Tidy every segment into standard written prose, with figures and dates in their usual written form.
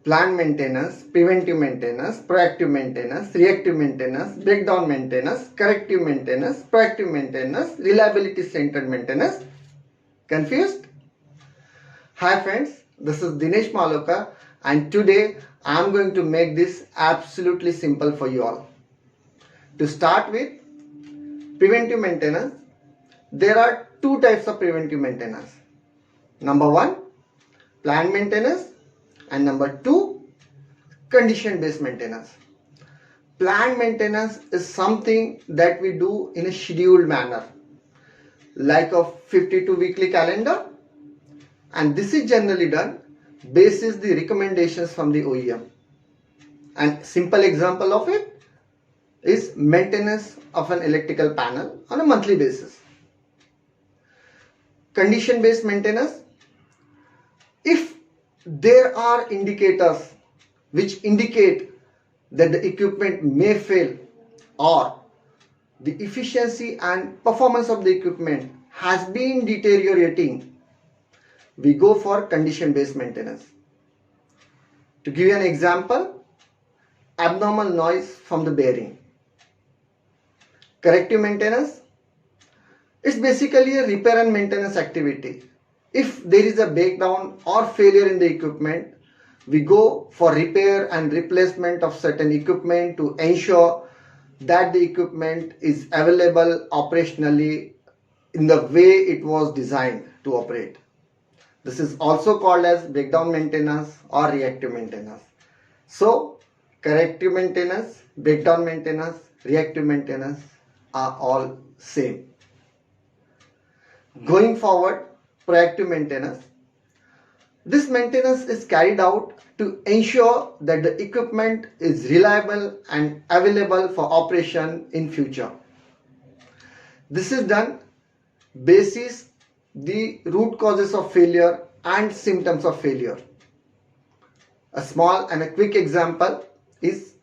Planned maintenance, preventive maintenance, proactive maintenance, reactive maintenance, breakdown maintenance, corrective maintenance, proactive maintenance, reliability centered maintenance. Confused? Hi friends, this is Dinesh Maloka and today I am going to make this absolutely simple for you all. To start with, preventive maintenance, there are two types of preventive maintenance. Number one, planned maintenance, and number two, condition based maintenance. Planned maintenance is something that we do in a scheduled manner, like a 52 weekly calendar, and this is generally done basis the recommendations from the OEM. And simple example of it is maintenance of an electrical panel on a monthly basis. Condition based maintenance, if there are indicators which indicate that the equipment may fail or the efficiency and performance of the equipment has been deteriorating, we go for condition based maintenance. To give you an example, abnormal noise from the bearing. Corrective maintenance, it's basically a repair and maintenance activity. If there is a breakdown or failure in the equipment, we go for repair and replacement of certain equipment to ensure that the equipment is available operationally in the way it was designed to operate. This is also called as breakdown maintenance or reactive maintenance. So, corrective maintenance, breakdown maintenance, reactive maintenance are all same. Going forward, proactive maintenance. This maintenance is carried out to ensure that the equipment is reliable and available for operation in future. This is done basis the root causes of failure and symptoms of failure. A small and a quick example is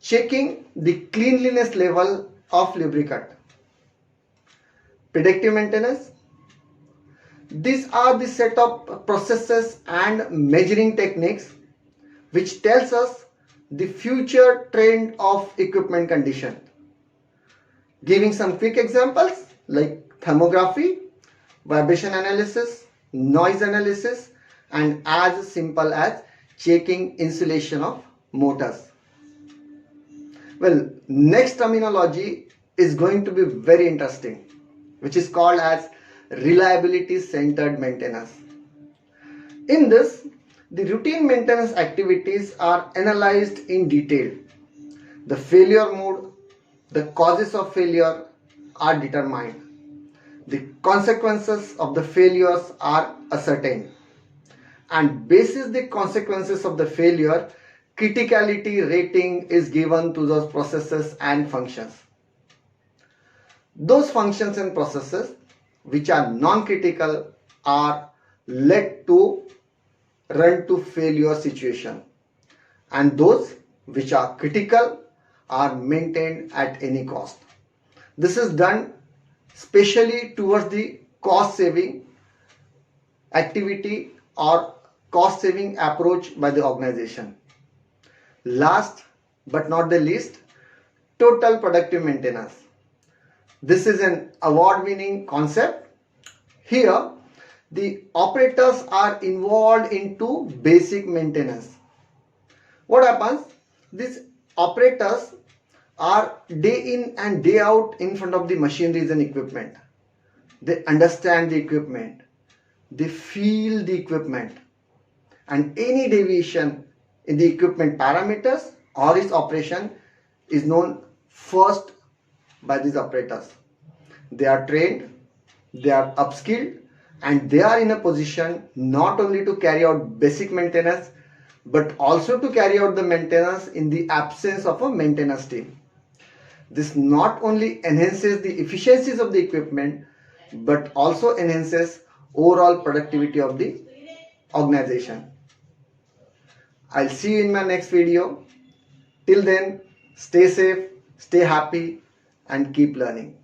checking the cleanliness level of lubricant. Predictive maintenance. These are the set of processes and measuring techniques which tells us the future trend of equipment condition. Giving some quick examples like thermography, vibration analysis, noise analysis, and as simple as checking insulation of motors. Well, next terminology is going to be very interesting, which is called as reliability centered maintenance. In this, the routine maintenance activities are analyzed in detail. The failure mode, the causes of failure are determined. The consequences of the failures are ascertained. And basis the consequences of the failure, criticality rating is given to those processes and functions. Those functions and processes which are non-critical are led to run to failure situation, and those which are critical are maintained at any cost. This is done specially towards the cost saving activity or cost saving approach by the organization. Last but not the least, total productive maintenance. This is an award-winning concept. Here, the operators are involved into basic maintenance. What happens? These operators are day in and day out in front of the machineries and equipment. They understand the equipment. They feel the equipment. And any deviation in the equipment parameters or its operation is known first by these operators. They are trained, they are upskilled, and they are in a position not only to carry out basic maintenance but also to carry out the maintenance in the absence of a maintenance team. This not only enhances the efficiencies of the equipment but also enhances overall productivity of the organization. I'll see you in my next video. Till then, stay safe, stay happy, and keep learning.